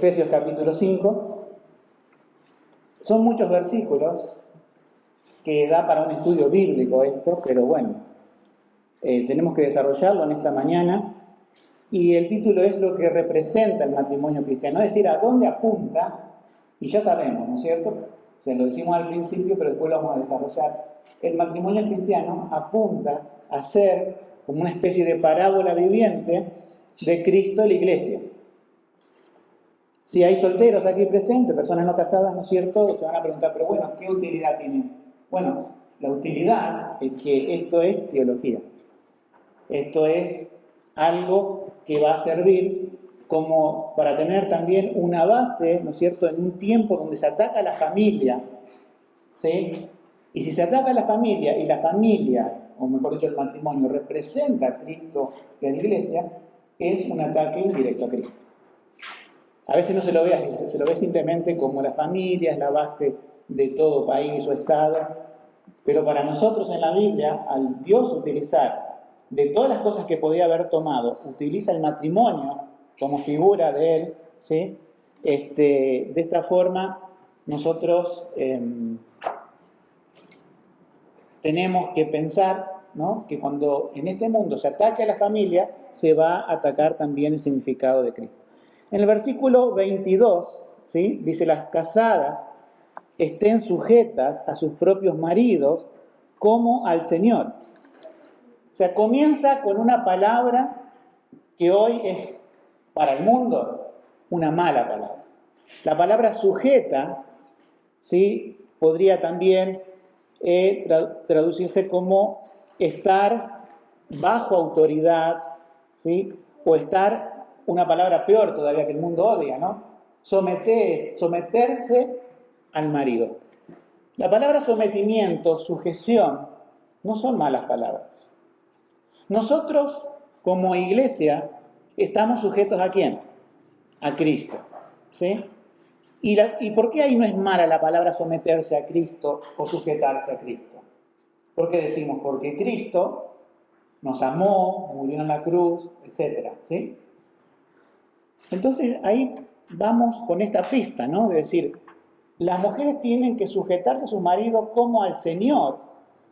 Efesios capítulo 5. Son muchos versículos que da para un estudio bíblico esto, pero bueno, tenemos que desarrollarlo en esta mañana. Y el título es lo que representa el matrimonio cristiano, es decir, a dónde apunta, y ya sabemos, ¿no es cierto? O sea, lo decimos al principio, pero después lo vamos a desarrollar. El matrimonio cristiano apunta a ser como una especie de parábola viviente de Cristo y la Iglesia. Si hay solteros aquí presentes, personas no casadas, ¿no es cierto?, se van a preguntar, pero bueno, ¿qué utilidad tiene? Bueno, la utilidad es que esto es teología. Esto es algo que va a servir como para tener también una base, ¿no es cierto?, en un tiempo donde se ataca a la familia, ¿sí? Y si se ataca a la familia, y la familia, o mejor dicho, el matrimonio, representa a Cristo y a la Iglesia, es un ataque indirecto a Cristo. A veces no se lo ve así, se lo ve simplemente como la familia es la base de todo país o estado, pero para nosotros en la Biblia, al Dios utilizar de todas las cosas que podía haber tomado, utiliza el matrimonio como figura de él, ¿sí? De esta forma nosotros tenemos que pensar, ¿no?, que cuando en este mundo se ataque a la familia, se va a atacar también el significado de Cristo. En el versículo 22, ¿sí?, dice: las casadas estén sujetas a sus propios maridos como al Señor. O sea, comienza con una palabra que hoy es para el mundo una mala palabra. La palabra sujeta, ¿sí?, podría también traducirse como estar bajo autoridad, ¿sí?, o estar, una palabra peor todavía que el mundo odia, ¿no?, someterse al marido. La palabra sometimiento, sujeción, no son malas palabras. Nosotros, como iglesia, estamos sujetos ¿a quién? A Cristo, ¿sí? ¿Y por qué ahí no es mala la palabra someterse a Cristo o sujetarse a Cristo? ¿Por qué decimos? Porque Cristo nos amó, murió en la cruz, etcétera, ¿sí? Entonces ahí vamos con esta pista, ¿no? De decir, las mujeres tienen que sujetarse a su marido como al Señor.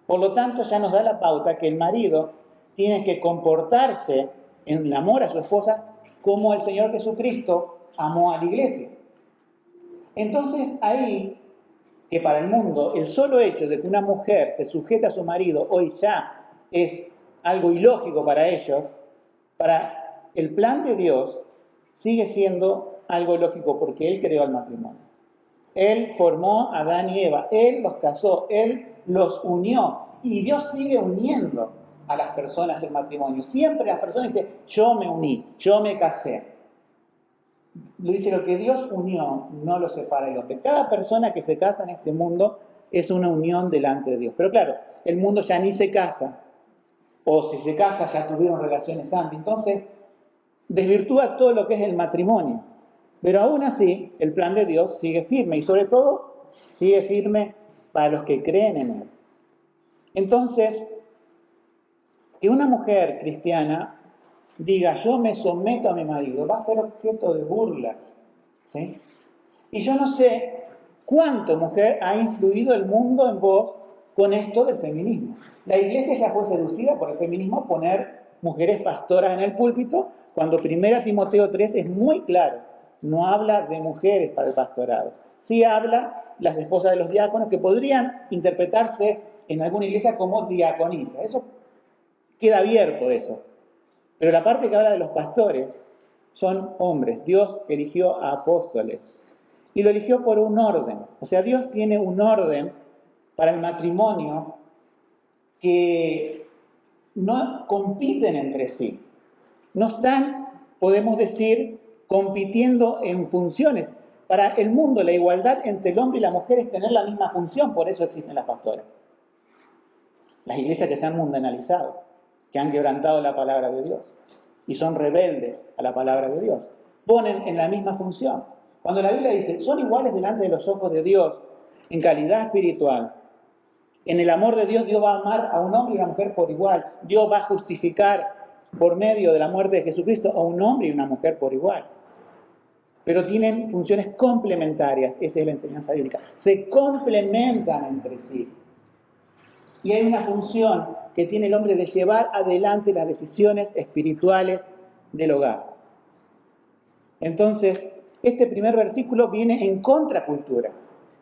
Por lo tanto, ya nos da la pauta que el marido tiene que comportarse en el amor a su esposa como el Señor Jesucristo amó a la iglesia. Entonces ahí, que para el mundo el solo hecho de que una mujer se sujete a su marido hoy ya es algo ilógico para ellos, para el plan de Dios sigue siendo algo lógico porque Él creó el matrimonio. Él formó a Adán y Eva, Él los casó, Él los unió, y Dios sigue uniendo a las personas en matrimonio. Siempre las personas dicen, yo me uní, yo me casé. Dice, lo que Dios unió no lo separa el hombre. Cada persona que se casa en este mundo es una unión delante de Dios. Pero claro, el mundo ya ni se casa, o si se casa ya tuvieron relaciones antes. Entonces, desvirtúa todo lo que es el matrimonio. Pero aún así, el plan de Dios sigue firme, y sobre todo, sigue firme para los que creen en Él. Entonces, que una mujer cristiana diga, yo me someto a mi marido, va a ser objeto de burlas, ¿sí? Y yo no sé cuánto, mujer, ha influido el mundo en vos con esto del feminismo. La iglesia ya fue seducida por el feminismo a poner mujeres pastoras en el púlpito, cuando 1 Timoteo 3 es muy claro, no habla de mujeres para el pastorado. Sí habla las esposas de los diáconos, que podrían interpretarse en alguna iglesia como diaconisas. Eso queda abierto eso. Pero la parte que habla de los pastores son hombres. Dios eligió a apóstoles. Y lo eligió por un orden. O sea, Dios tiene un orden para el matrimonio que no compiten entre sí. No están, podemos decir, compitiendo en funciones. Para el mundo, la igualdad entre el hombre y la mujer es tener la misma función. Por eso existen las pastoras. Las iglesias que se han mundanalizado, que han quebrantado la palabra de Dios y son rebeldes a la palabra de Dios, ponen en la misma función. Cuando la Biblia dice, son iguales delante de los ojos de Dios en calidad espiritual, en el amor de Dios, Dios va a amar a un hombre y una mujer por igual. Dios va a justificar por medio de la muerte de Jesucristo a un hombre y una mujer por igual. pero tienen funciones complementarias. Esa es la enseñanza bíblica. Se complementan entre sí. Y hay una función que tiene el hombre de llevar adelante las decisiones espirituales del hogar. Entonces, este primer versículo viene en contracultura.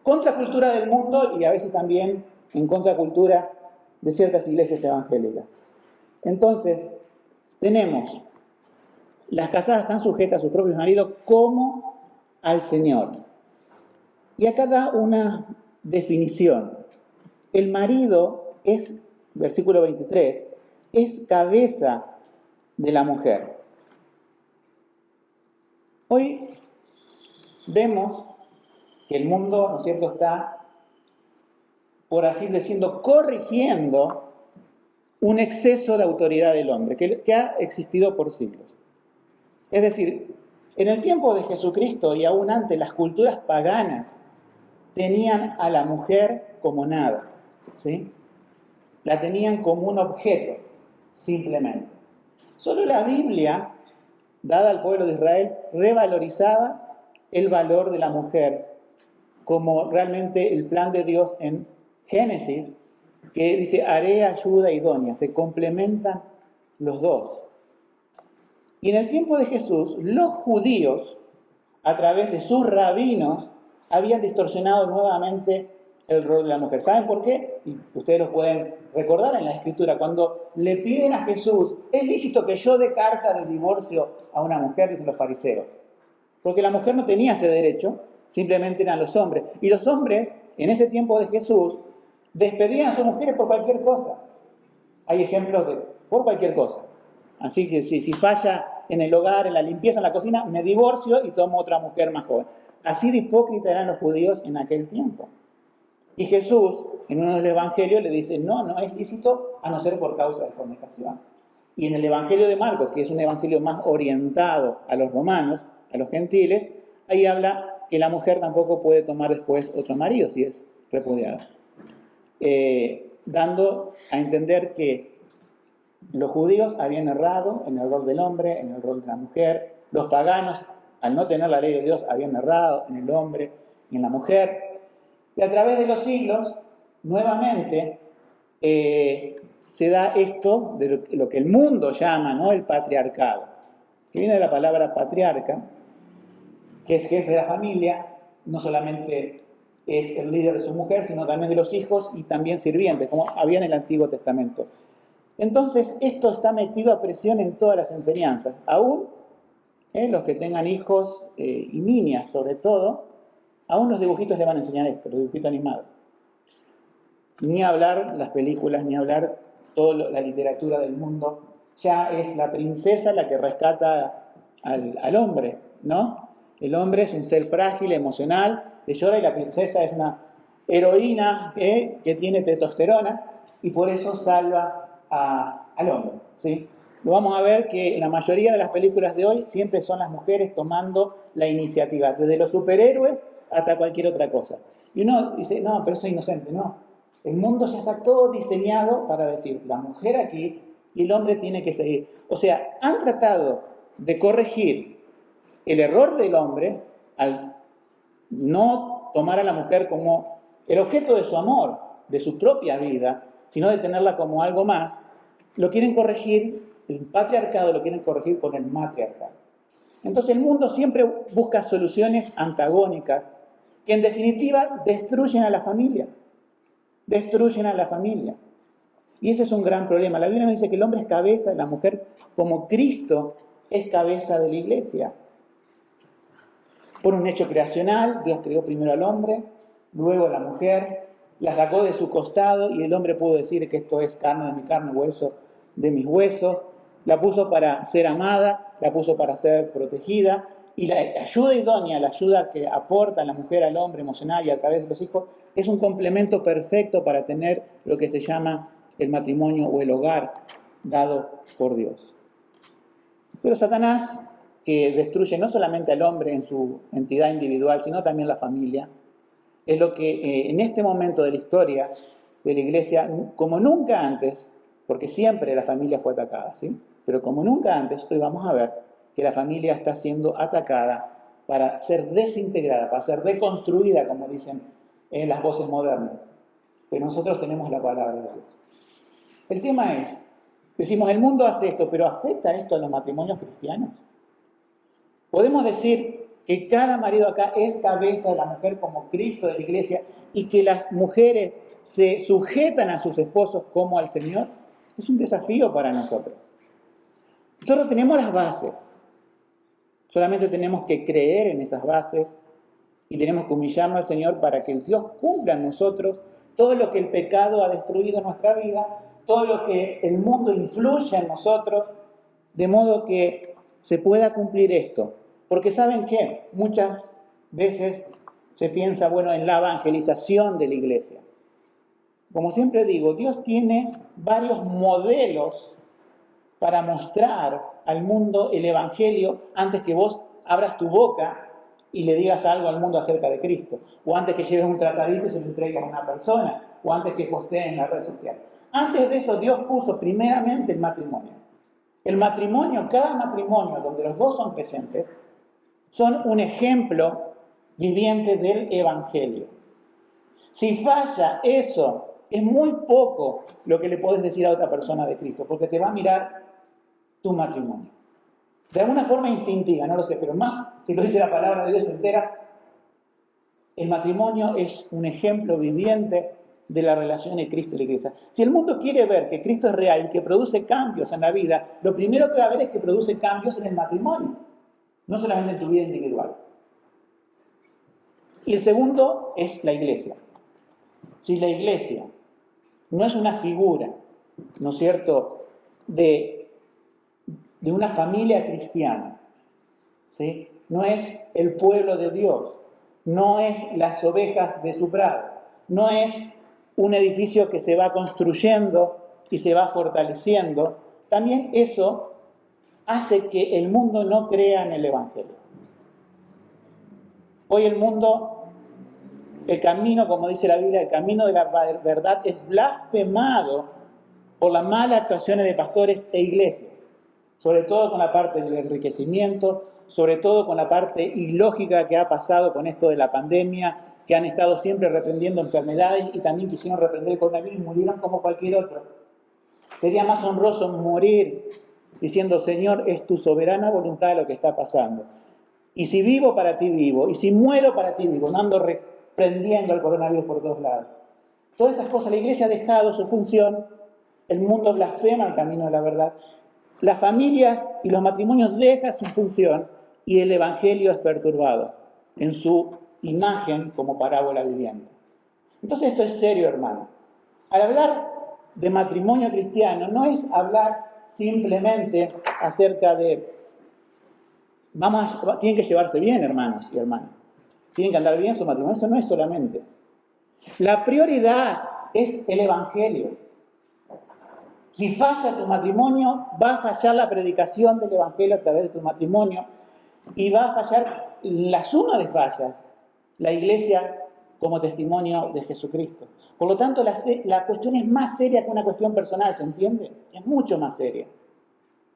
Contracultura del mundo y a veces también en contracultura de ciertas iglesias evangélicas. Entonces, tenemos, las casadas están sujetas a sus propios maridos como al Señor. Y acá da una definición. El marido es, versículo 23, es cabeza de la mujer. Hoy vemos que el mundo, ¿no es cierto?, está, por así decirlo, corrigiendo un exceso de autoridad del hombre que ha existido por siglos. Es decir, en el tiempo de Jesucristo y aún antes, las culturas paganas tenían a la mujer como nada, ¿sí? La tenían como un objeto, simplemente. Solo la Biblia, dada al pueblo de Israel, revalorizaba el valor de la mujer, como realmente el plan de Dios en Génesis, que dice, haré ayuda idónea, se complementan los dos. Y en el tiempo de Jesús, los judíos, a través de sus rabinos, habían distorsionado nuevamente el rol de la mujer. ¿Saben por qué? Y ustedes lo pueden recordar en la Escritura. Cuando le piden a Jesús, ¿es lícito que yo dé carta de divorcio a una mujer? Dicen los fariseos. Porque la mujer no tenía ese derecho, simplemente eran los hombres. Y los hombres, en ese tiempo de Jesús, despedían a sus mujeres por cualquier cosa. Hay ejemplos de por cualquier cosa. Así que si falla en el hogar, en la limpieza, en la cocina, me divorcio y tomo otra mujer más joven. Así de hipócritas eran los judíos en aquel tiempo. Y Jesús, en uno de los evangelios, le dice, no es lícito a no ser por causa de fornicación. Y en el evangelio de Marcos, que es un evangelio más orientado a los romanos, a los gentiles, ahí habla que la mujer tampoco puede tomar después otro marido si es repudiada. Dando a entender que los judíos habían errado en el rol del hombre, en el rol de la mujer. Los paganos, al no tener la ley de Dios, habían errado en el hombre y en la mujer. Y a través de los siglos, nuevamente, se da esto de lo que el mundo llama, ¿no?, el patriarcado, que viene de la palabra patriarca, que es jefe de la familia, no solamente es el líder de su mujer, sino también de los hijos y también sirvientes, como había en el Antiguo Testamento. Entonces, esto está metido a presión en todas las enseñanzas. Aún los que tengan hijos y niñas, sobre todo, aún los dibujitos le van a enseñar esto, los dibujitos animados. Ni hablar las películas, ni hablar toda la literatura del mundo. Ya es la princesa la que rescata al hombre, ¿no? El hombre es un ser frágil, emocional, que llora, y la princesa es una heroína que tiene testosterona y por eso salva al hombre, ¿sí? Lo vamos a ver que en la mayoría de las películas de hoy siempre son las mujeres tomando la iniciativa, desde los superhéroes hasta cualquier otra cosa. Y uno dice, no, pero eso es inocente, no. El mundo ya está todo diseñado para decir, la mujer aquí y el hombre tiene que seguir. O sea, han tratado de corregir el error del hombre al no tomar a la mujer como el objeto de su amor, de su propia vida, sino de tenerla como algo más. Lo quieren corregir, el patriarcado lo quieren corregir con el matriarcado. Entonces el mundo siempre busca soluciones antagónicas que en definitiva destruyen a la familia. Destruyen a la familia. Y ese es un gran problema. La Biblia nos dice que el hombre es cabeza de la mujer, como Cristo es cabeza de la iglesia. Por un hecho creacional, Dios creó primero al hombre, luego a la mujer, la sacó de su costado y el hombre pudo decir que esto es carne de mi carne, hueso de mis huesos. La puso para ser amada, la puso para ser protegida, y la ayuda idónea, la ayuda que aporta la mujer al hombre emocional y a través de los hijos, es un complemento perfecto para tener lo que se llama el matrimonio o el hogar dado por Dios. Pero Satanás, que destruye no solamente al hombre en su entidad individual, sino también la familia, es lo que en este momento de la historia de la iglesia, como nunca antes, porque siempre la familia fue atacada, ¿sí? Pero como nunca antes, hoy vamos a ver que la familia está siendo atacada para ser desintegrada, para ser reconstruida, como dicen las voces modernas. Pero nosotros tenemos la palabra de Dios. El tema es, decimos, el mundo hace esto, pero ¿afecta esto a los matrimonios cristianos? Podemos decir que cada marido acá es cabeza de la mujer como Cristo de la iglesia y que las mujeres se sujetan a sus esposos como al Señor. Es un desafío para nosotros. Nosotros tenemos las bases. Solamente tenemos que creer en esas bases y tenemos que humillarnos al Señor para que Dios cumpla en nosotros todo lo que el pecado ha destruido en nuestra vida, todo lo que el mundo influye en nosotros, de modo que se pueda cumplir esto. Porque ¿saben qué? Muchas veces se piensa, bueno, en la evangelización de la iglesia. Como siempre digo, Dios tiene varios modelos para mostrar al mundo el Evangelio antes que vos abras tu boca y le digas algo al mundo acerca de Cristo, o antes que lleves un tratadito y se lo entregues a una persona, o antes que postees en la red social. Antes de eso, Dios puso primeramente el matrimonio. El matrimonio, cada matrimonio donde los dos son presentes, son un ejemplo viviente del Evangelio. Si falla eso, es muy poco lo que le podés decir a otra persona de Cristo, porque te va a mirar tu matrimonio. De alguna forma instintiva, no lo sé, pero más, si lo dice la palabra de Dios entera, el matrimonio es un ejemplo viviente de la relación de Cristo y la iglesia. Si el mundo quiere ver que Cristo es real y que produce cambios en la vida, lo primero que va a ver es que produce cambios en el matrimonio, no solamente en tu vida individual. Y el segundo es la iglesia. Si la iglesia no es una figura, ¿no es cierto?, de una familia cristiana, ¿sí? No es el pueblo de Dios, no es las ovejas de su prado, no es un edificio que se va construyendo y se va fortaleciendo, también eso hace que el mundo no crea en el Evangelio. Hoy el mundo, el camino, como dice la Biblia, el camino de la verdad es blasfemado por las malas actuaciones de pastores e iglesias, sobre todo con la parte del enriquecimiento, sobre todo con la parte ilógica que ha pasado con esto de la pandemia, que han estado siempre reprendiendo enfermedades y también quisieron reprender el coronavirus y murieron como cualquier otro. Sería más honroso morir diciendo, Señor, es tu soberana voluntad lo que está pasando. Y si vivo, para ti vivo. Y si muero, para ti vivo. No ando reprendiendo al coronavirus por todos lados. Todas esas cosas, la iglesia ha dejado su función, el mundo blasfema el camino de la verdad. Las familias y los matrimonios dejan su función y el Evangelio es perturbado en su imagen como parábola viviente. Entonces esto es serio, hermano. Al hablar de matrimonio cristiano no es hablar simplemente acerca de tienen que llevarse bien, hermanos y hermanas. Tienen que andar bien su matrimonio. Eso no es solamente. La prioridad es el Evangelio. Si falla tu matrimonio, va a fallar la predicación del Evangelio a través de tu matrimonio y va a fallar la suma de fallas, la iglesia como testimonio de Jesucristo. Por lo tanto, la cuestión es más seria que una cuestión personal, ¿se entiende? Es mucho más seria,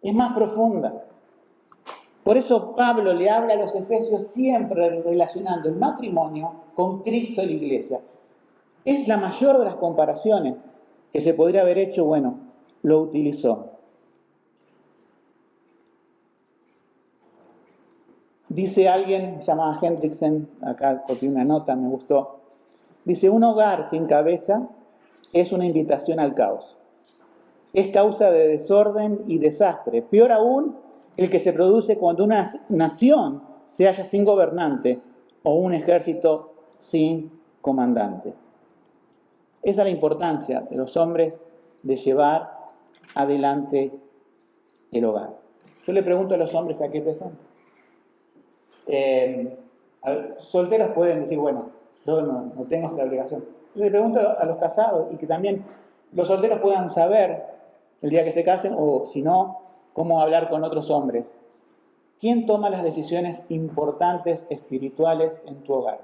es más profunda. Por eso Pablo le habla a los efesios siempre relacionando el matrimonio con Cristo y la iglesia. Es la mayor de las comparaciones que se podría haber hecho, bueno, lo utilizó. Dice alguien, se llama Hendrickson, acá copié una nota, me gustó. Dice, un hogar sin cabeza es una invitación al caos. Es causa de desorden y desastre. Peor aún, el que se produce cuando una nación se halla sin gobernante o un ejército sin comandante. Esa es la importancia de los hombres de llevar adelante el hogar. Yo le pregunto a los hombres a qué pesan. Solteros pueden decir, bueno, yo no tengo esta obligación. Yo le pregunto a los casados y que también los solteros puedan saber el día que se casen o si no, cómo hablar con otros hombres. ¿Quién toma las decisiones importantes espirituales en tu hogar?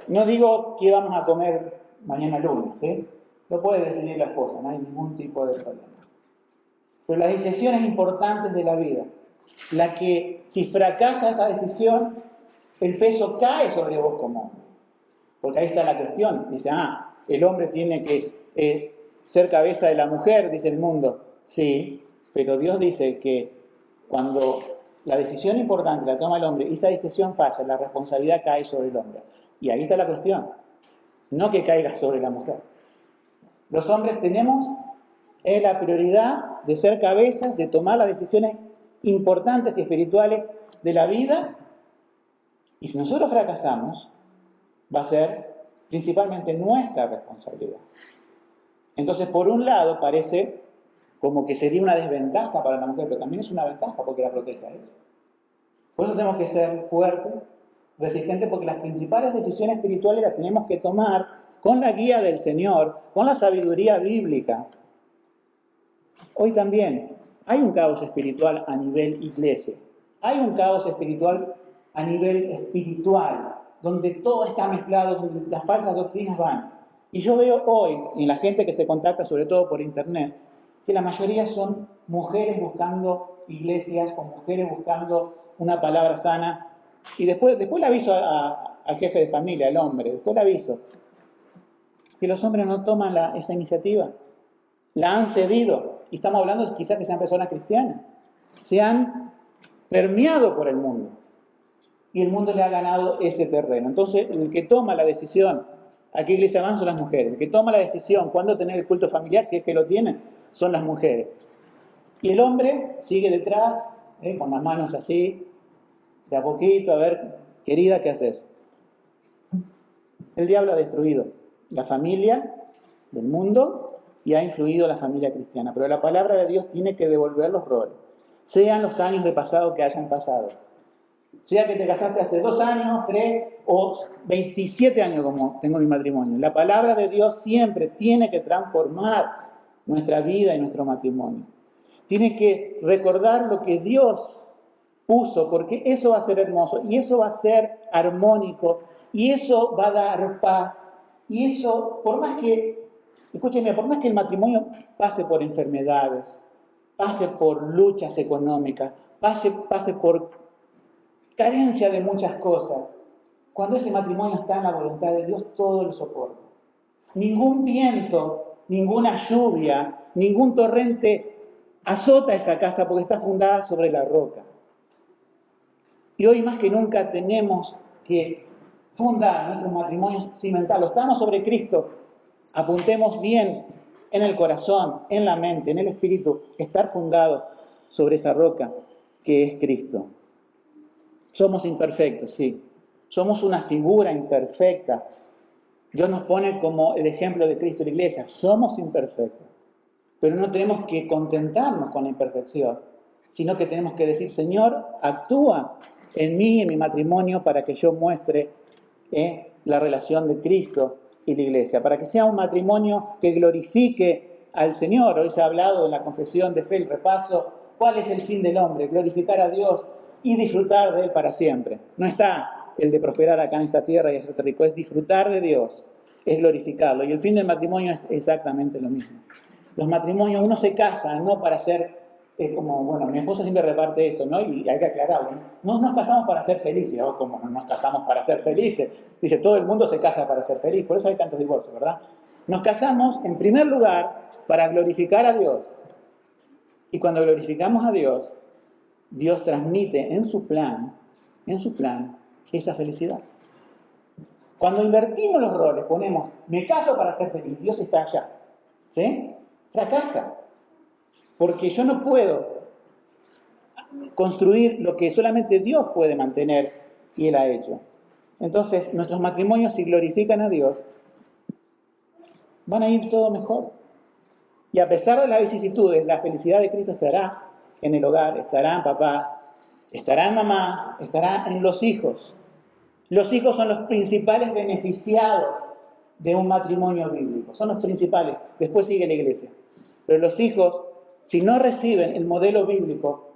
No digo que vamos a comer mañana lunes, ¿sí? Lo puede decidir la esposa, no hay ningún tipo de problema. Pero las decisiones importantes de la vida, la que si fracasa esa decisión, el peso cae sobre vos como hombre. Porque ahí está la cuestión. Dice, el hombre tiene que ser cabeza de la mujer, dice el mundo. Sí, pero Dios dice que cuando la decisión importante la toma el hombre y esa decisión falla, la responsabilidad cae sobre el hombre. Y ahí está la cuestión. No que caiga sobre la mujer. Los hombres tenemos la prioridad de ser cabezas, de tomar las decisiones importantes y espirituales de la vida. Y si nosotros fracasamos, va a ser principalmente nuestra responsabilidad. Entonces, por un lado, parece como que sería una desventaja para la mujer, pero también es una ventaja porque la protege a ella. Por eso tenemos que ser fuertes, resistentes, porque las principales decisiones espirituales las tenemos que tomar con la guía del Señor, con la sabiduría bíblica. Hoy también hay un caos espiritual a nivel iglesia. Hay un caos espiritual a nivel espiritual, donde todo está mezclado, donde las falsas doctrinas van. Y yo veo hoy, en la gente que se contacta, sobre todo por internet, que la mayoría son mujeres buscando iglesias, o mujeres buscando una palabra sana. Y después le aviso al jefe de familia, al hombre, después le aviso que los hombres no toman esa iniciativa. La han cedido. Y estamos hablando quizás que sean personas cristianas. Se han permeado por el mundo. Y el mundo le ha ganado ese terreno. Entonces, el que toma la decisión, ¿a qué iglesia van? Son las mujeres. El que toma la decisión cuándo tener el culto familiar, si es que lo tienen, son las mujeres. Y el hombre sigue detrás, con las manos así, de a poquito, a ver, querida, ¿qué haces? El diablo ha destruido la familia del mundo y ha influido la familia cristiana. Pero la palabra de Dios tiene que devolver los roles. Sean los años de pasado que hayan pasado. Sea que te casaste hace 2 años, 3 o 27 años como tengo mi matrimonio. La palabra de Dios siempre tiene que transformar nuestra vida y nuestro matrimonio. Tiene que recordar lo que Dios puso, porque eso va a ser hermoso y eso va a ser armónico y eso va a dar paz. Y eso, por más que el matrimonio pase por enfermedades, pase por luchas económicas, pase por carencia de muchas cosas, cuando ese matrimonio está en la voluntad de Dios, todo lo soporta. Ningún viento, ninguna lluvia, ningún torrente azota esa casa porque está fundada sobre la roca. Y hoy más que nunca tenemos que fundar nuestros matrimonios, cimentarlos. Estamos sobre Cristo. Apuntemos bien en el corazón, en la mente, en el espíritu, estar fundados sobre esa roca que es Cristo. Somos imperfectos, sí. Somos una figura imperfecta. Dios nos pone como el ejemplo de Cristo en la iglesia. Somos imperfectos. Pero no tenemos que contentarnos con la imperfección, sino que tenemos que decir, Señor, actúa en mí y en mi matrimonio para que yo muestre la relación de Cristo y la iglesia, para que sea un matrimonio que glorifique al Señor. Hoy se ha hablado en la confesión de fe, el repaso, ¿cuál es el fin del hombre? Glorificar a Dios y disfrutar de Él para siempre. No está el de prosperar acá en esta tierra y hacerte rico, es disfrutar de Dios, es glorificarlo. Y el fin del matrimonio es exactamente lo mismo. Los matrimonios, uno se casa no para ser mi esposa siempre reparte eso, ¿no? Y hay que aclararlo. No nos casamos para ser felices, ¿no? Como no nos casamos para ser felices. Dice, todo el mundo se casa para ser feliz, por eso hay tantos divorcios, ¿verdad? Nos casamos, en primer lugar, para glorificar a Dios. Y cuando glorificamos a Dios, Dios transmite en su plan, esa felicidad. Cuando invertimos los roles, ponemos, me caso para ser feliz, Dios está allá, ¿sí? Fracasa. Porque yo no puedo construir lo que solamente Dios puede mantener y Él ha hecho. Entonces, nuestros matrimonios, si glorifican a Dios, van a ir todo mejor. Y a pesar de las vicisitudes, la felicidad de Cristo estará en el hogar, estará en papá, estará en mamá, estará en los hijos. Los hijos son los principales beneficiados de un matrimonio bíblico, son los principales. Después sigue la iglesia. Pero los hijos, si no reciben el modelo bíblico,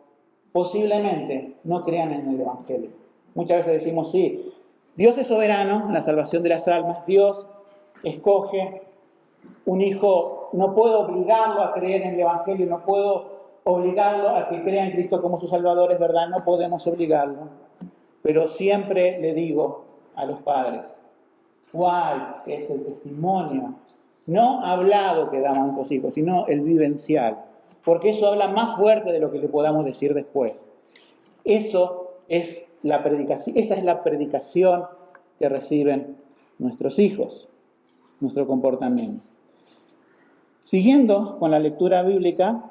posiblemente no crean en el Evangelio. Muchas veces decimos, sí, Dios es soberano en la salvación de las almas, Dios escoge un hijo, no puedo obligarlo a creer en el Evangelio, no puedo obligarlo a que crea en Cristo como su Salvador, es verdad, no podemos obligarlo. Pero siempre le digo a los padres, ¿cuál es el testimonio? No hablado que damos a nuestros hijos, sino el vivencial. Porque eso habla más fuerte de lo que le podamos decir después. Eso es la predicación, esa es la predicación que reciben nuestros hijos, nuestro comportamiento. Siguiendo con la lectura bíblica,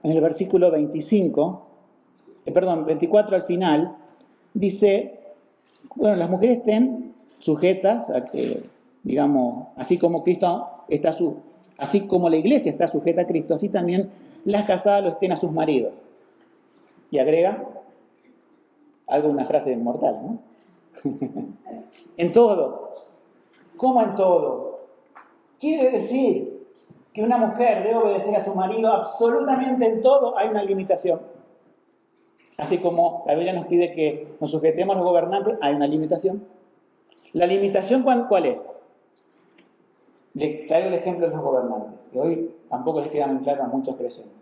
en el versículo 24 al final, dice, bueno, las mujeres estén sujetas a que, digamos, así como así como la iglesia está sujeta a Cristo, así también las casadas lo estén a sus maridos. Y agrega una frase inmortal, ¿no? En todo. ¿Cómo en todo? Quiere decir que una mujer debe obedecer a su marido absolutamente en todo. Hay una limitación. Así como la Biblia nos pide que nos sujetemos a los gobernantes, hay una limitación. ¿La limitación cuál es? Les traigo el ejemplo de los gobernantes, que hoy tampoco les queda muy claro a muchos creyentes.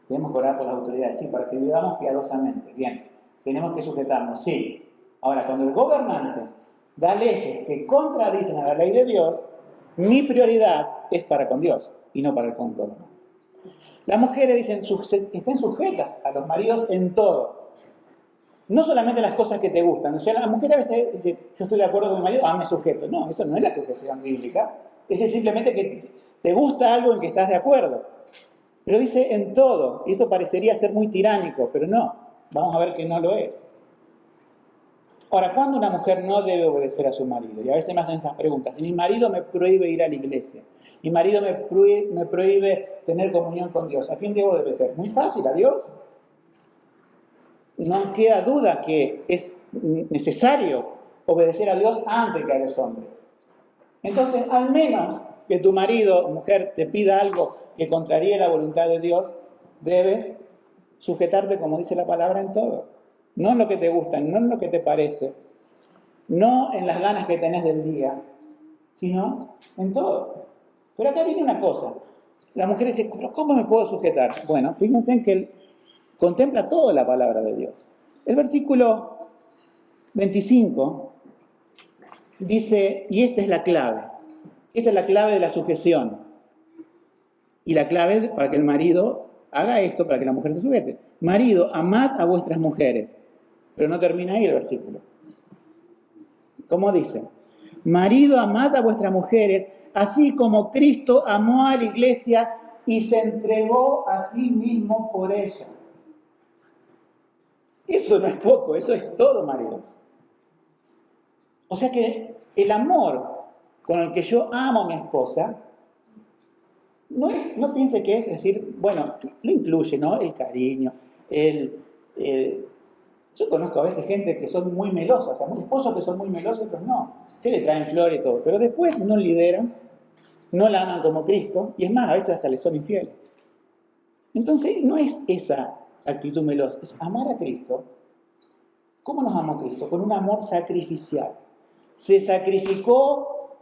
Tenemos que orar por las autoridades, sí, para que vivamos piadosamente. Bien, tenemos que sujetarnos, sí. Ahora, cuando el gobernante da leyes que contradicen a la ley de Dios, mi prioridad es para con Dios y no para el gobernante. Las mujeres dicen, estén sujetas a los maridos en todo. No solamente las cosas que te gustan. O sea, la mujer a veces dice, yo estoy de acuerdo con mi marido, me sujeto. No, eso no es la sujeción bíblica. Es simplemente que te gusta algo en que estás de acuerdo. Pero dice en todo, y esto parecería ser muy tiránico, pero no. Vamos a ver que no lo es. Ahora, ¿cuándo una mujer no debe obedecer a su marido? Y a veces me hacen esas preguntas. Si mi marido me prohíbe ir a la iglesia, mi marido me prohíbe tener comunión con Dios, ¿a quién debo obedecer? Muy fácil, a Dios. No queda duda que es necesario obedecer a Dios antes que a los hombres. Entonces, al menos que tu marido o mujer te pida algo que contraríe la voluntad de Dios, debes sujetarte, como dice la palabra, en todo. No en lo que te gusta, no en lo que te parece, no en las ganas que tenés del día, sino en todo. Pero acá viene una cosa. La mujer dice, ¿pero cómo me puedo sujetar? Bueno, fíjense en que contempla toda la palabra de Dios. El versículo 25 dice, y esta es la clave de la sujeción, y la clave para que el marido haga esto, para que la mujer se sujete. Marido, amad a vuestras mujeres. Pero no termina ahí el versículo. ¿Cómo dice? Marido, amad a vuestras mujeres, así como Cristo amó a la iglesia y se entregó a sí mismo por ella. Eso no es poco, eso es todo, maridos. O sea que el amor con el que yo amo a mi esposa, no piense que es decir, bueno, lo incluye, ¿no? El cariño, yo conozco a veces gente que son muy melosas, o sea, muy esposos que son muy melosos, otros no, que le traen flores y todo, pero después no lideran, no la aman como Cristo, y es más, a veces hasta les son infieles. Entonces, no es esa actitud melosa, es amar a Cristo. ¿Cómo nos amó Cristo? Con un amor sacrificial. Se sacrificó,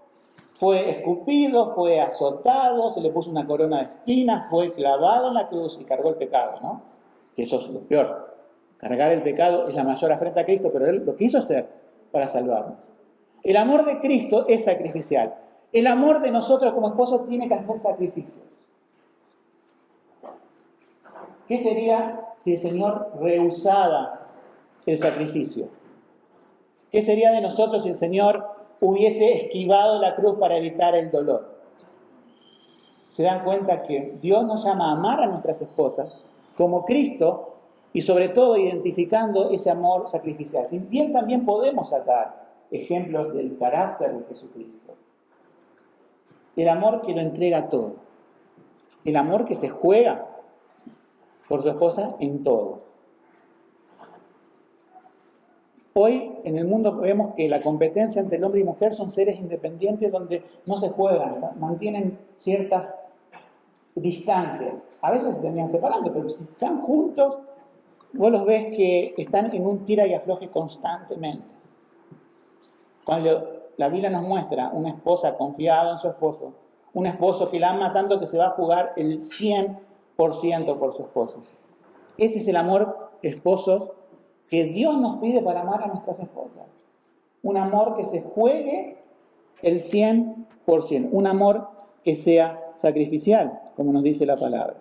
fue escupido, fue azotado, se le puso una corona de espinas, fue clavado en la cruz y cargó el pecado, ¿no? Que eso es lo peor. Cargar el pecado es la mayor afrenta a Cristo, pero Él lo quiso hacer para salvarnos. El amor de Cristo es sacrificial. El amor de nosotros como esposos tiene que hacer sacrificios. ¿Qué sería si el Señor rehusara el sacrificio? ¿Qué sería de nosotros si el Señor hubiese esquivado la cruz para evitar el dolor? Se dan cuenta que Dios nos llama a amar a nuestras esposas como Cristo y sobre todo identificando ese amor sacrificial. Si bien también podemos sacar ejemplos del carácter de Jesucristo. El amor que lo entrega todo. El amor que se juega por su esposa en todo. Hoy en el mundo vemos que la competencia entre el hombre y mujer son seres independientes donde no se juegan, mantienen ciertas distancias. A veces se terminan separando, pero si están juntos, vos los ves que están en un tira y afloje constantemente. Cuando la Biblia nos muestra una esposa confiada en su esposo, un esposo que la ama tanto que se va a jugar el 100 100% por su esposo. Ese es el amor, esposos, que Dios nos pide para amar a nuestras esposas. Un amor que se juegue el 100%, un amor que sea sacrificial, como nos dice la palabra.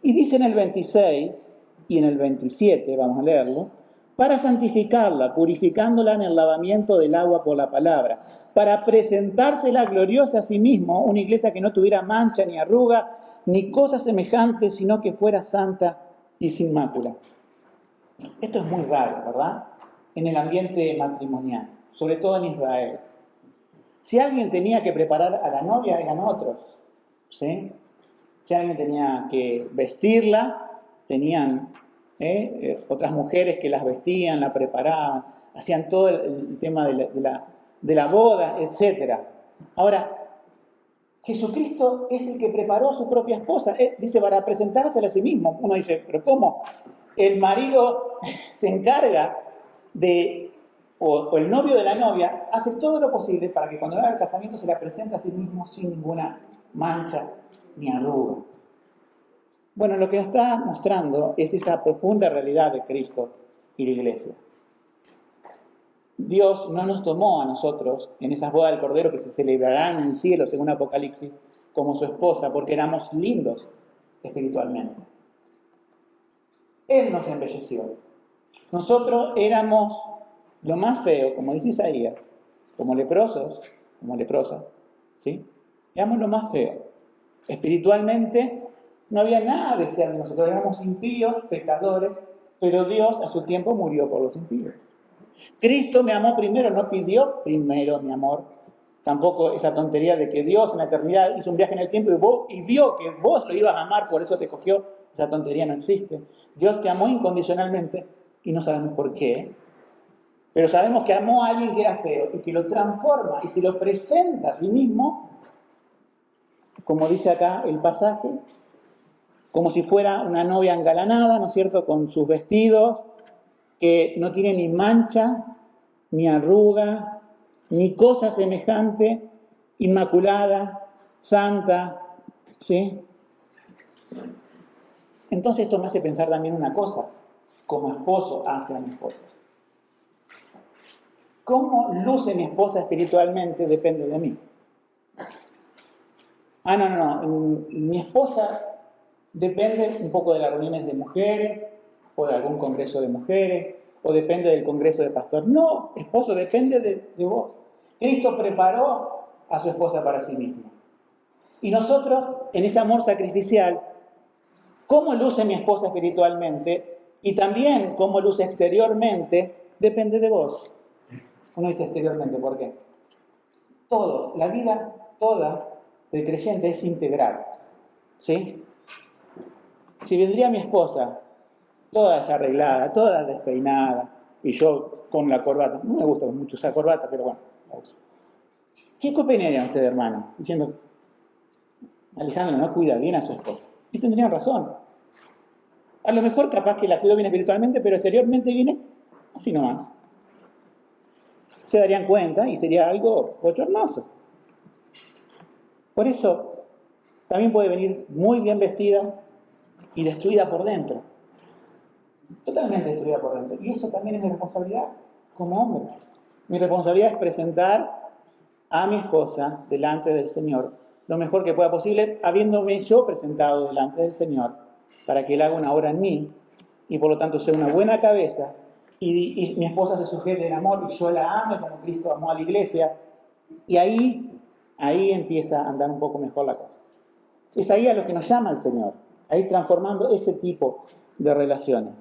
Y dice en el 26 y en el 27, vamos a leerlo, para santificarla, purificándola en el lavamiento del agua por la palabra, para presentársela gloriosa a sí mismo, una iglesia que no tuviera mancha ni arruga, ni cosa semejante, sino que fuera santa y sin mácula. Esto es muy raro, ¿verdad? En el ambiente matrimonial, sobre todo en Israel. Si alguien tenía que preparar a la novia, eran otros, ¿sí? Si alguien tenía que vestirla, tenían otras mujeres que las vestían, la preparaban, hacían todo el tema de la boda, etc. Ahora, Jesucristo es el que preparó a su propia esposa, dice, para presentársela a sí mismo. Uno dice, ¿pero cómo? El marido se encarga o el novio de la novia hace todo lo posible para que cuando haga el casamiento se la presente a sí mismo sin ninguna mancha ni arruga. Bueno, lo que nos está mostrando es esa profunda realidad de Cristo y la Iglesia. Dios no nos tomó a nosotros en esas bodas del Cordero que se celebrarán en el cielo, según Apocalipsis, como su esposa, porque éramos lindos espiritualmente. Él nos embelleció. Nosotros éramos lo más feo, como dice Isaías, como leprosos, como leprosas, ¿sí? Éramos lo más feo. Espiritualmente no había nada deseable de nosotros, éramos impíos, pecadores, pero Dios a su tiempo murió por los impíos. Cristo me amó primero, no pidió primero mi amor. Tampoco esa tontería de que Dios en la eternidad hizo un viaje en el tiempo y vio que vos lo ibas a amar, por eso te cogió. Esa tontería no existe. Dios te amó incondicionalmente y no sabemos por qué. Pero sabemos que amó a alguien que era feo y que lo transforma y se lo presenta a sí mismo, como dice acá el pasaje, como si fuera una novia engalanada, ¿no es cierto?, con sus vestidos, que no tiene ni mancha, ni arruga, ni cosa semejante, inmaculada, santa, ¿sí? Entonces esto me hace pensar también una cosa, como esposo hacia mi esposa. ¿Cómo luce mi esposa espiritualmente? Depende de mí. No. Mi esposa depende un poco de las reuniones de mujeres, o de algún congreso de mujeres, o depende del congreso de pastor. No, esposo, depende de vos. Cristo preparó a su esposa para sí mismo. Y nosotros, en ese amor sacrificial, cómo luce mi esposa espiritualmente y también cómo luce exteriormente, depende de vos. Uno dice exteriormente, ¿por qué? Todo, la vida toda del creyente es integral, ¿sí? Si vendría mi esposa, toda desarreglada, toda despeinada, y yo con la corbata, no me gusta mucho usar corbata, pero bueno, la uso. ¿Qué opinarían ustedes, hermanos? Diciendo, Alejandro no cuida bien a su esposa. Y tendrían razón. A lo mejor capaz que la cuido bien espiritualmente, pero exteriormente viene así nomás. Se darían cuenta y sería algo bochornoso. Por eso, también puede venir muy bien vestida y destruida por dentro. Totalmente destruida por dentro. Y eso también es mi responsabilidad como hombre. Mi responsabilidad es presentar a mi esposa delante del Señor lo mejor que pueda posible, habiéndome yo presentado delante del Señor para que Él haga una obra en mí y por lo tanto sea una buena cabeza y mi esposa se sujete en amor y yo la ame como Cristo amó a la iglesia y ahí empieza a andar un poco mejor la cosa. Es ahí a lo que nos llama el Señor, ahí transformando ese tipo de relaciones.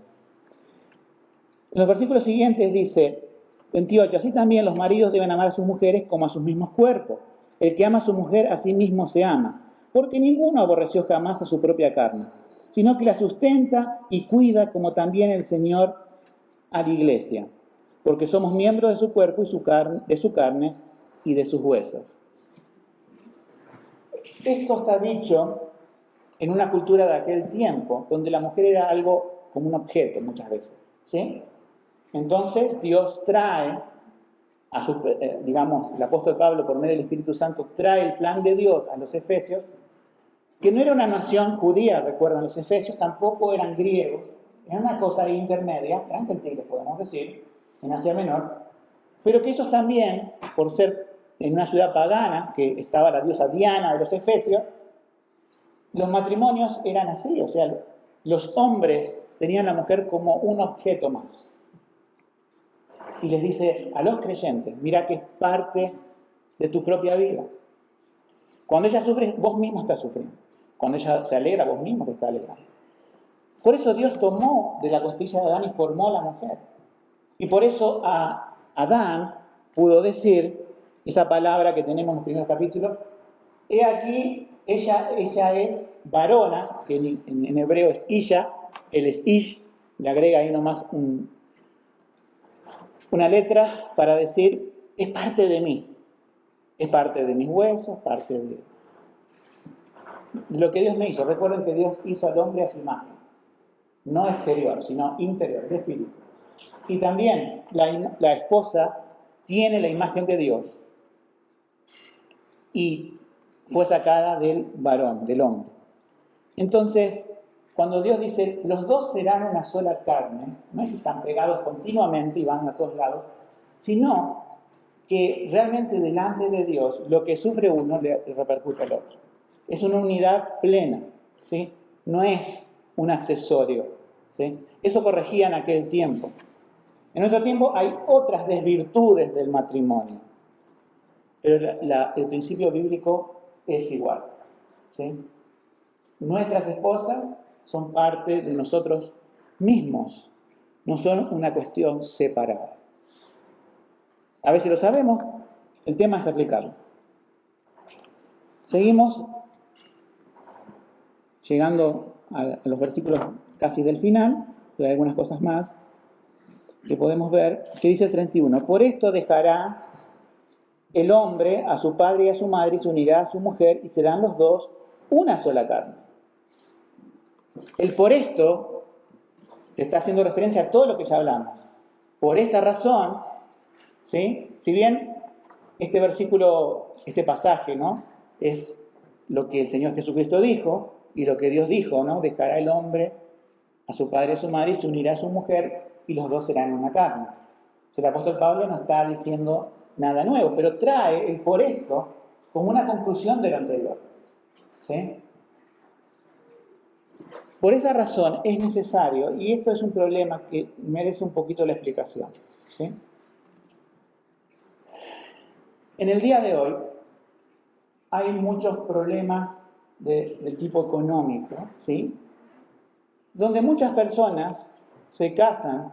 En los versículos siguientes dice, 28, así también los maridos deben amar a sus mujeres como a sus mismos cuerpos. El que ama a su mujer a sí mismo se ama, porque ninguno aborreció jamás a su propia carne, sino que la sustenta y cuida como también el Señor a la iglesia, porque somos miembros de su cuerpo y de su carne y de sus huesos. Esto está dicho en una cultura de aquel tiempo, donde la mujer era algo como un objeto muchas veces, ¿sí? Entonces Dios trae, el apóstol Pablo por medio del Espíritu Santo trae el plan de Dios a los efesios que no era una nación judía, recuerdan los efesios, tampoco eran griegos, era una cosa intermedia, eran gentiles, podemos decir, en Asia Menor, pero que ellos también, por ser en una ciudad pagana, que estaba la diosa Diana de los efesios, los matrimonios eran así, o sea, los hombres tenían a la mujer como un objeto más. Y les dice a los creyentes, mira que es parte de tu propia vida. Cuando ella sufre, vos mismo estás sufriendo. Cuando ella se alegra, vos mismo te estás alegrando. Por eso Dios tomó de la costilla de Adán y formó a la mujer. Y por eso a Adán pudo decir esa palabra que tenemos en los primeros capítulos, he aquí, ella es varona, que en hebreo es Isha, él es Ish, le agrega ahí nomás una letra para decir, es parte de mí, es parte de mis huesos, parte de lo que Dios me hizo. Recuerden que Dios hizo al hombre a su imagen, no exterior, sino interior, de espíritu. Y también la esposa tiene la imagen de Dios y fue sacada del varón, del hombre. Entonces, cuando Dios dice, los dos serán una sola carne, no es que están pegados continuamente y van a todos lados, sino que realmente delante de Dios lo que sufre uno le repercute al otro. Es una unidad plena, ¿sí? No es un accesorio, ¿sí? Eso corregía en aquel tiempo. En nuestro tiempo hay otras desvirtudes del matrimonio, pero el principio bíblico es igual, ¿sí? Nuestras esposas son parte de nosotros mismos, no son una cuestión separada. A ver si lo sabemos, el tema es aplicarlo. Seguimos llegando a los versículos casi del final, pero hay algunas cosas más que podemos ver, que dice el 31, por esto dejará el hombre a su padre y a su madre y se unirá a su mujer y serán los dos una sola carne. El por esto te está haciendo referencia a todo lo que ya hablamos. Por esta razón, ¿sí? Si bien este versículo, este pasaje, ¿no? Es lo que el Señor Jesucristo dijo y lo que Dios dijo, ¿no? Dejará el hombre a su padre y a su madre y se unirá a su mujer y los dos serán una carne. El apóstol Pablo no está diciendo nada nuevo, pero trae el por esto como una conclusión de lo anterior, ¿sí? Por esa razón es necesario, y esto es un problema que merece un poquito la explicación, ¿sí? En el día de hoy hay muchos problemas del tipo económico, ¿sí? Donde muchas personas se casan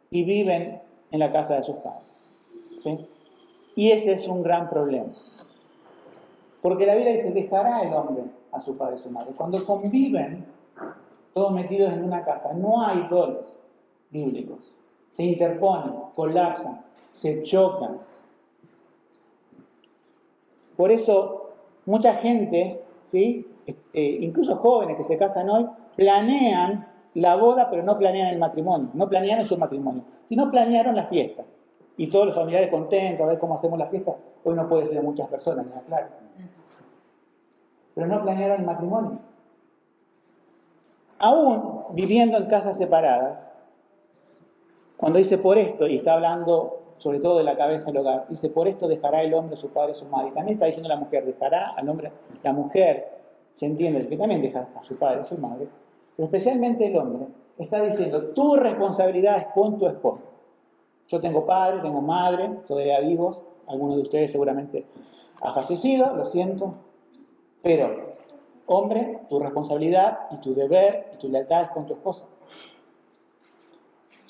y viven en la casa de sus padres, ¿sí? Y ese es un gran problema. Porque la Biblia dice, dejará el hombre a su padre y su madre. Cuando conviven, todos metidos en una casa, no hay roles bíblicos. Se interponen, colapsan, se chocan. Por eso, mucha gente, ¿sí? Incluso jóvenes que se casan hoy, planean la boda, pero no planean el matrimonio. No planearon su matrimonio, sino planearon la fiesta. Y todos los familiares contentos, a ver cómo hacemos la fiesta. Hoy no puede ser de muchas personas, ¿no? Claro. Pero no planearon el matrimonio. Aún viviendo en casas separadas, cuando dice por esto, y está hablando sobre todo de la cabeza del hogar, dice por esto dejará el hombre a su padre y a su madre. Y también está diciendo la mujer, dejará al hombre, la mujer, se entiende, que también deja a su padre y a su madre, pero especialmente el hombre, está diciendo, tu responsabilidad es con tu esposa. Yo tengo padre, tengo madre, todavía vivos, algunos de ustedes seguramente ha fallecido, lo siento, pero hombre, tu responsabilidad y tu deber y tu lealtad es con tu esposa.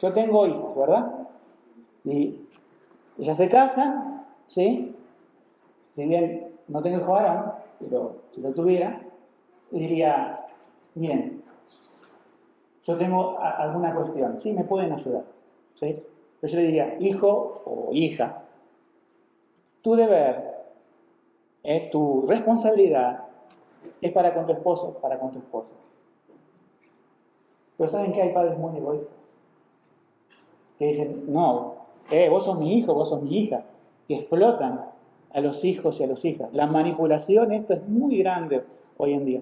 Yo tengo hijos, ¿verdad? Y ellas se casan, ¿sí? Si bien no tengo hijos varón, pero si lo tuviera, diría, bien, yo tengo alguna cuestión, ¿sí? Me pueden ayudar, ¿sí? Pero yo le diría, hijo o hija, tu deber, tu responsabilidad es para con tu esposo, para con tu esposa. Pero ¿saben qué? Hay padres muy egoístas que dicen, no, vos sos mi hijo, vos sos mi hija, que explotan a los hijos y a las hijas. La manipulación, esto es muy grande hoy en día.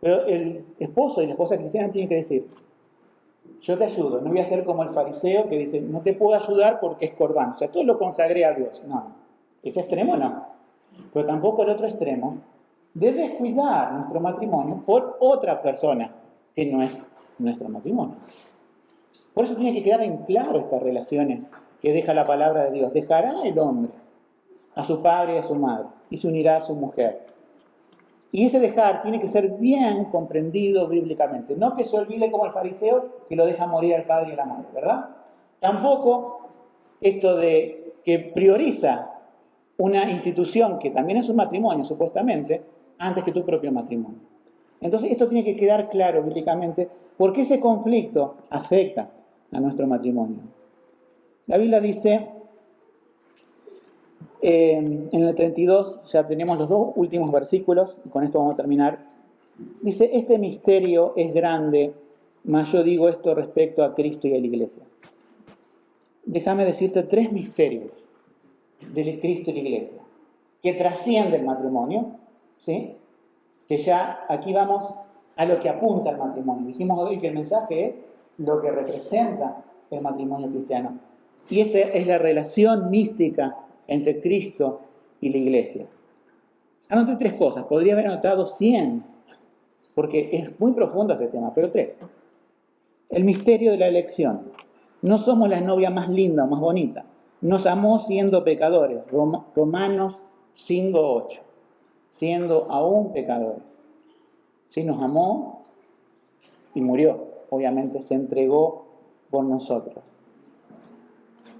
Pero el esposo y la esposa cristiana tienen que decir, yo te ayudo, no voy a ser como el fariseo que dice, no te puedo ayudar porque es corbán. O sea, todo lo consagré a Dios. No, ese extremo no. Pero tampoco el otro extremo de descuidar nuestro matrimonio por otra persona que no es nuestro matrimonio. Por eso tiene que quedar en claro estas relaciones que deja la palabra de Dios. Dejará el hombre a su padre y a su madre y se unirá a su mujer. Y ese dejar tiene que ser bien comprendido bíblicamente. No que se olvide como el fariseo que lo deja morir al padre y a la madre, ¿verdad? Tampoco esto de que prioriza una institución que también es un matrimonio, supuestamente, antes que tu propio matrimonio. Entonces, esto tiene que quedar claro bíblicamente porque ese conflicto afecta a nuestro matrimonio. La Biblia dice, en el 32, ya tenemos los dos últimos versículos, y con esto vamos a terminar. Dice, este misterio es grande, mas yo digo esto respecto a Cristo y a la Iglesia. Déjame decirte tres misterios de Cristo y la Iglesia, que trascienden el matrimonio, ¿sí? Que ya aquí vamos a lo que apunta el matrimonio. Dijimos hoy que el mensaje es lo que representa el matrimonio cristiano. Y esta es la relación mística entre Cristo y la Iglesia. Anoté tres cosas, podría haber anotado 100, porque es muy profundo este tema, pero tres. El misterio de la elección. No somos la novia más linda o más bonita. Nos amó siendo pecadores. Romanos 5:8. Siendo aún pecadores. Sí, nos amó y murió. Obviamente se entregó por nosotros.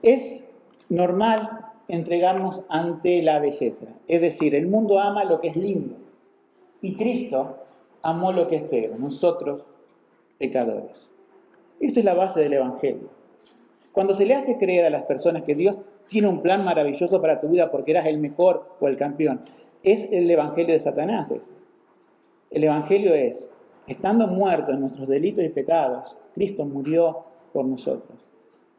Es normal entregarnos ante la belleza. Es decir, el mundo ama lo que es lindo. Y Cristo amó lo que es feo. Nosotros, pecadores. Esta es la base del Evangelio. Cuando se le hace creer a las personas que Dios tiene un plan maravilloso para tu vida porque eras el mejor o el campeón, es el Evangelio de Satanás. El Evangelio es, estando muertos en nuestros delitos y pecados, Cristo murió por nosotros.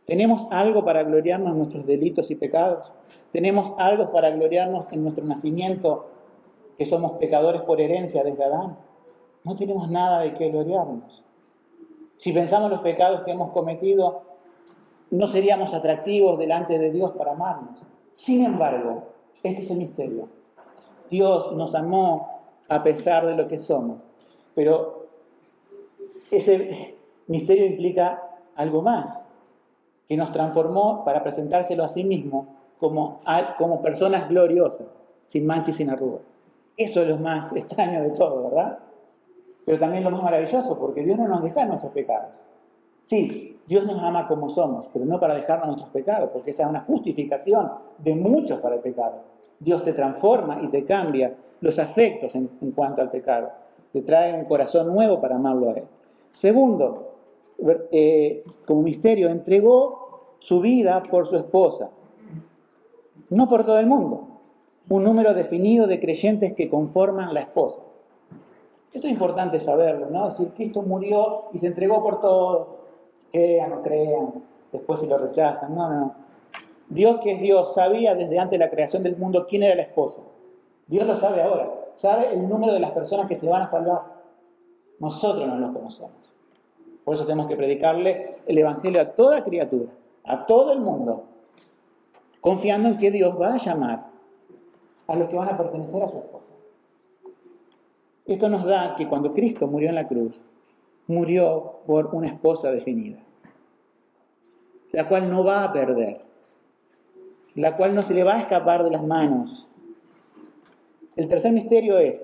¿Tenemos algo para gloriarnos en nuestros delitos y pecados? ¿Tenemos algo para gloriarnos en nuestro nacimiento, que somos pecadores por herencia desde Adán? No tenemos nada de qué gloriarnos. Si pensamos los pecados que hemos cometido, no seríamos atractivos delante de Dios para amarnos. Sin embargo, este es el misterio. Dios nos amó a pesar de lo que somos. Pero ese misterio implica algo más, que nos transformó para presentárselo a sí mismo como personas gloriosas, sin mancha y sin arruga. Eso es lo más extraño de todo, ¿verdad? Pero también lo más maravilloso, porque Dios no nos deja nuestros pecados. Sí, Dios nos ama como somos, pero no para dejarnos nuestros pecados, porque esa es una justificación de muchos para el pecado. Dios te transforma y te cambia los afectos en cuanto al pecado. Te trae un corazón nuevo para amarlo a Él. Segundo, como misterio, entregó su vida por su esposa, no por todo el mundo. Un número definido de creyentes que conforman la esposa. Esto es importante saberlo, ¿no? Es decir, Cristo murió y se entregó por todos. Crean o crean, después si lo rechazan. No. Dios, que es Dios, sabía desde antes de la creación del mundo quién era la esposa. Dios lo sabe ahora. Sabe el número de las personas que se van a salvar. Nosotros no lo conocemos. Por eso tenemos que predicarle el Evangelio a toda criatura, a todo el mundo, confiando en que Dios va a llamar a los que van a pertenecer a su esposa. Esto nos da que cuando Cristo murió en la cruz, murió por una esposa definida, la cual no va a perder, la cual no se le va a escapar de las manos. El tercer misterio es,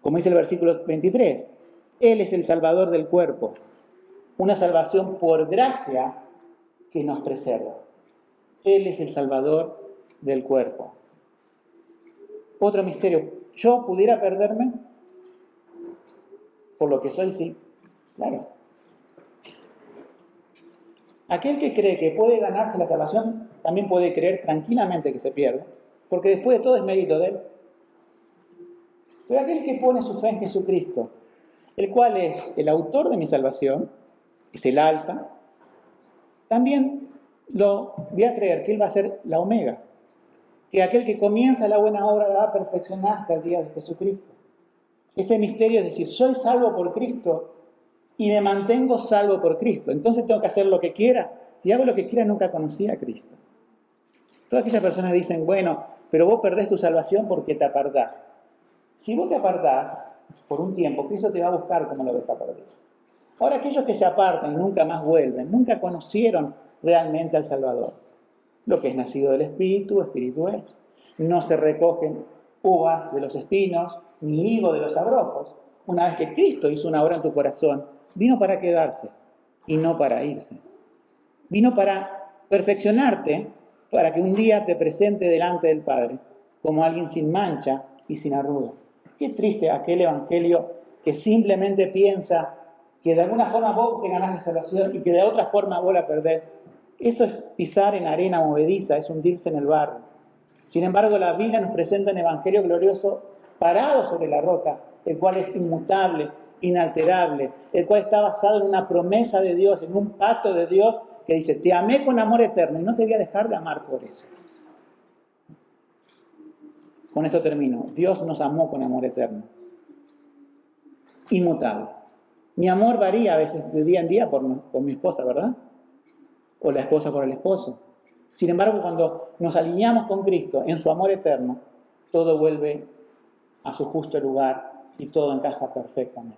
como dice el versículo 23, Él es el Salvador del cuerpo, una salvación por gracia que nos preserva. Él es el Salvador del cuerpo. Otro misterio, ¿yo pudiera perderme? Por lo que soy, sí. Claro. Aquel que cree que puede ganarse la salvación, también puede creer tranquilamente que se pierde, porque después de todo es mérito de Él. Pero aquel que pone su fe en Jesucristo, el cual es el autor de mi salvación, es el alfa, también lo voy a creer que Él va a ser la omega, que aquel que comienza la buena obra la va a perfeccionar hasta el día de Jesucristo. Ese misterio es decir, soy salvo por Cristo y me mantengo salvo por Cristo. Entonces tengo que hacer lo que quiera. Si hago lo que quiera, nunca conocí a Cristo. Todas aquellas personas dicen, bueno, pero vos perdés tu salvación porque te apartás. Si vos te apartás por un tiempo, Cristo te va a buscar como lo ves perdido. Ahora, aquellos que se apartan y nunca más vuelven, nunca conocieron realmente al Salvador. Lo que es nacido del Espíritu, Espíritu es. No se recogen uvas de los espinos, ni higo de los abrojos. Una vez que Cristo hizo una obra en tu corazón, vino para quedarse y no para irse. Vino para perfeccionarte, para que un día te presente delante del Padre como alguien sin mancha y sin arruga. Qué triste aquel evangelio que simplemente piensa que de alguna forma vos te ganás la salvación y que de otra forma vos la perdés. Eso es pisar en arena movediza, es hundirse en el barro. Sin embargo, la Biblia nos presenta un evangelio glorioso parado sobre la roca, el cual es inmutable, inalterable, el cual está basado en una promesa de Dios, en un pacto de Dios que dice, te amé con amor eterno y no te voy a dejar de amar por eso. Con eso termino. Dios nos amó con amor eterno, inmutable. Mi amor varía a veces de día en día por mi esposa, ¿verdad? O la esposa por el esposo. Sin embargo, cuando nos alineamos con Cristo en su amor eterno, todo vuelve a su justo lugar y todo encaja perfectamente.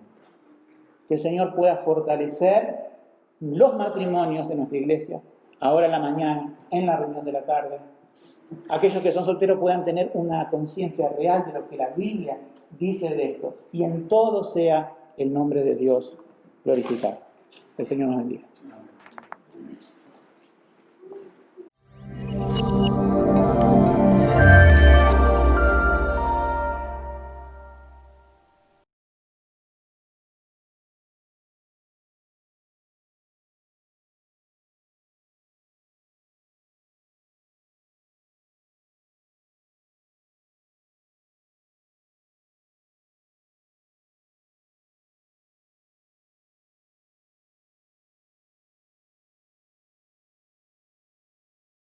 Que el Señor pueda fortalecer los matrimonios de nuestra iglesia, ahora en la mañana, en la reunión de la tarde. Aquellos que son solteros puedan tener una conciencia real de lo que la Biblia dice de esto y en todo sea el nombre de Dios glorificado. El Señor nos bendiga.